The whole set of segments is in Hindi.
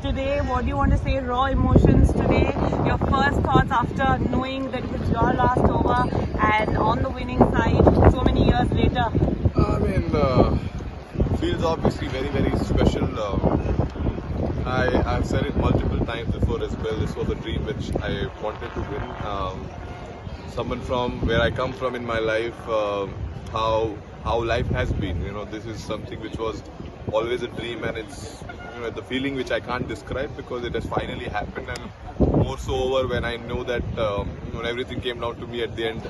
today. What do you want to say? Raw emotions today. Your first thoughts after knowing that it was your last over and on the winning side so many years later. I mean, feels obviously very, very special. I've said it multiple times before as well. This was a dream which I wanted to win. Someone from where I come from in my life, how life has been. You know, this is something which was always a dream, and it's the feeling which I can't describe because it has finally happened, and more so over when I know that when everything came down to me at the end.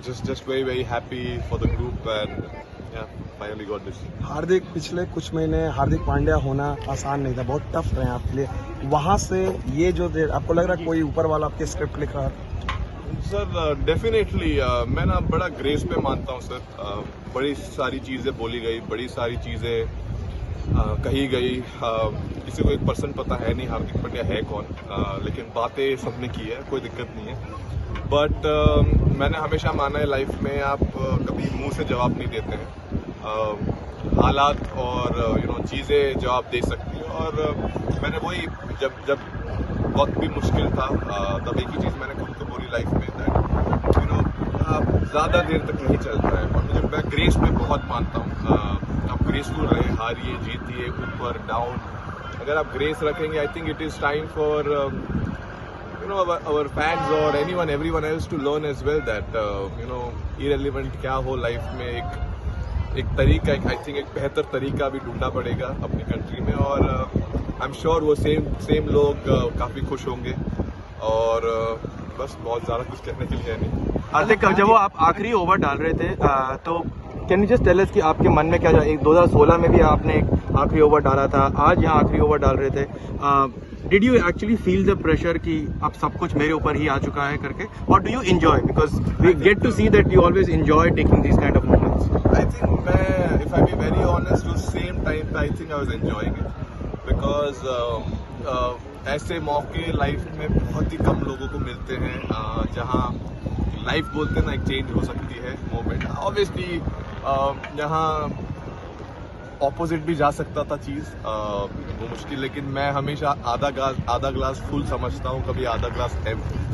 Just very, very happy for the group, and finally got this. हार्दिक, पिछले कुछ महीने हार्दिक पांड्या होना आसान नहीं था, बहुत टफ रहे आपके लिए. वहां से ये जो आपको लग रहा है कोई ऊपर वाला आपके स्क्रिप्ट लिख रहा है? सर डेफिनेटली मैं ना बड़ा ग्रेस पे मानता हूँ सर. बड़ी सारी चीज़ें बोली गई, बड़ी सारी चीज़ें कही गई. किसी को 1% पता है नहीं हार्दिक पांड्या है कौन, लेकिन बातें सबने की है, कोई दिक्कत नहीं है. बट मैंने हमेशा माना है लाइफ में आप कभी मुंह से जवाब नहीं देते हैं. हालात और चीज़ें जवाब दे सकती हैं, और मैंने वही जब वक्त भी मुश्किल था तब एक ही चीज़ मैंने खुद को बोली लाइफ में, दैट आप ज़्यादा देर तक नहीं चलता है. और मैं ग्रेस में बहुत मानता हूँ. आप ग्रेसफुल रहे, हारिए जीतिए, ऊपर डाउन, अगर आप ग्रेस रखेंगे I think it is time for our fans or everyone else to learn as well that irrelevant क्या हो लाइफ में, एक तरीका, आई थिंक एक बेहतर तरीका भी ढूंढना पड़ेगा अपनी कंट्री में. और आई एम श्योर वो सेम लोग काफ़ी खुश होंगे. और बस बहुत ज़्यादा कुछ कहने के लिए है नहीं. हार्दिक, जब वो आप आखिरी ओवर डाल रहे थे तो can you just tell us कि आपके मन में क्या था? 2016 में भी आपने आखिरी ओवर डाला था, आज यहाँ आखिरी ओवर डाल रहे थे. Did you actually feel the pressure कि अब सब कुछ मेरे ऊपर ही आ चुका है करके, और do you enjoy, because we get to see that you always enjoy taking this kind of moments? I think मैं, if I be very honest, उस सेम टाइम पे I think I was enjoying it, because ऐसे मौके लाइफ में बहुत ही कम लोगों को मिलते हैं जहाँ लाइफ बोलते हैं ना एक चेंज हो सकती है मोमेंट. ऑब्वियसली यहाँ ऑपोजिट भी जा सकता था चीज़, वो मुश्किल, लेकिन मैं हमेशा आधा ग्लास फुल समझता हूँ, कभी आधा ग्लास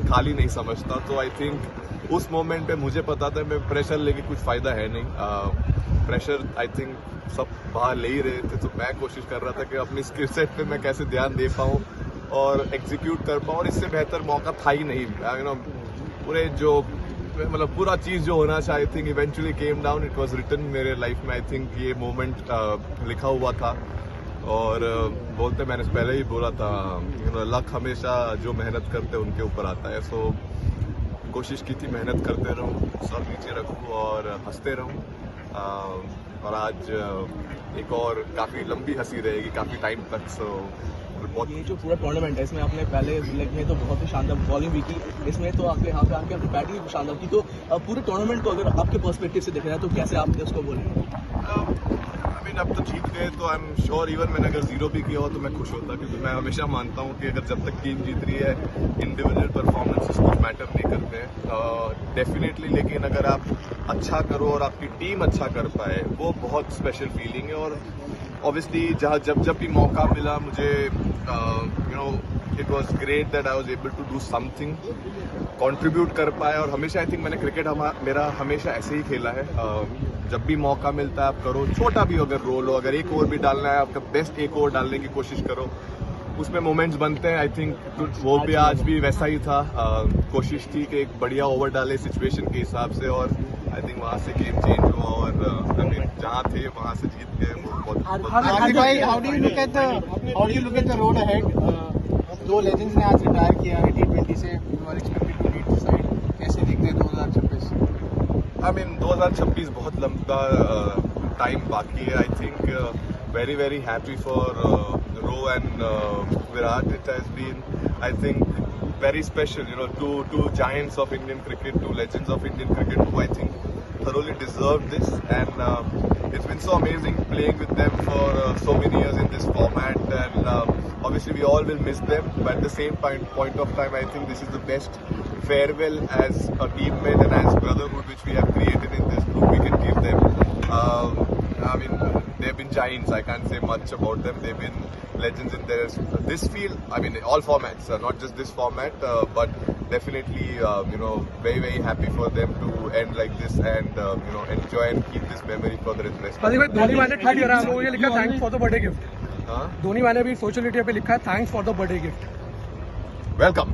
खाली नहीं समझता. तो आई थिंक उस मोमेंट पे मुझे पता था मैं प्रेशर लेके कुछ फ़ायदा है नहीं. प्रेशर आई थिंक सब बाहर ले ही रहे थे, तो मैं कोशिश कर रहा था कि अपनी स्किल सेट पे मैं कैसे ध्यान दे पाऊँ और एग्जीक्यूट कर पाऊँ. और इससे बेहतर मौका था ही नहीं. पूरे जो मतलब पूरा चीज़ जो होना चाहिए, I think eventually came down. It was written मेरे लाइफ में. आई थिंक ये मोमेंट लिखा हुआ था, और बोलते मैंने पहले ही बोला था, लक हमेशा जो मेहनत करते हैं उनके ऊपर आता है. सो कोशिश की थी मेहनत करते रहूँ, सर नीचे रखूँ और हंसते रहूँ. और आज एक और काफ़ी लंबी हंसी रहेगी काफ़ी टाइम तक. सो ये जो पूरा टूर्नामेंट है, इसमें आपने पहले लेग में तो बहुत ही शानदार बॉलिंग भी की, इसमें तो आपके यहाँ पे आके आपकी बैटिंग भी शानदार की. तो पूरे टूर्नामेंट को अगर आपके पर्सपेक्टिव से देख रहे हैं तो कैसे आपने उसको बोलेंगे? आई मीन अब तो जीत गए तो आई एम श्योर इवन मैंने अगर 0 भी किया हो तो मैं खुश होता, क्योंकि मैं हमेशा मानता हूँ कि अगर जब तक टीम जीत रही है इंडिविजुअल परफॉर्मेंसेस कुछ मैटर नहीं करते हैं डेफिनेटली. लेकिन अगर आप अच्छा करो और आपकी टीम अच्छा कर पाए, वो बहुत स्पेशल फीलिंग है. और ऑब्वियसली जब भी मौका मिला मुझे, it was great that I was able to do something, contribute कर पाया. और हमेशा आई थिंक मैंने क्रिकेट मेरा हमेशा ऐसे ही खेला है. जब भी मौका मिलता है आप करो, छोटा भी अगर रोल हो, अगर एक ओवर भी डालना है आपका बेस्ट एक ओवर डालने की कोशिश करो, उसमें मोमेंट्स बनते हैं. आई थिंक वो भी आज भी वैसा ही था. कोशिश थी कि एक बढ़िया ओवर डाले सिचुएशन के हिसाब से, और आई थिंक वहाँ से गेम चेंज हुआ. और जहाँ थे वहाँ से जीत गए. How do you look at the road ahead? दो लेजेंड्स ने आज रिटायर किया है T20 से. You are expected to lead the side. कैसे देखते हैं 2026? आई मीन 2026 बहुत लंबा टाइम बाकी है. I think very, very happy for Row and Virat. It has been, I think, very special, two giants of Indian cricket, two legends of Indian cricket who I think thoroughly deserved this. And it's been so amazing playing with them for so many years in this format. And obviously we all will miss them, but at the same point of time, I think this is the best farewell as a teammate and as brotherhood which we have created in this group we can give them. I mean, they've been giants. I can't say much about them. They've been legends in this field. I mean, all formats, not just this format, but definitely, very, very happy for them to end like this and, enjoy and keep this memory for the rest. Dhoni मैंने ट्वीट करा, हम लोगों ने लिखा thanks for the birthday gift. Huh? Dhoni मैंने भी सोशल मीडिया पे लिखा है thanks for the birthday gift. Welcome.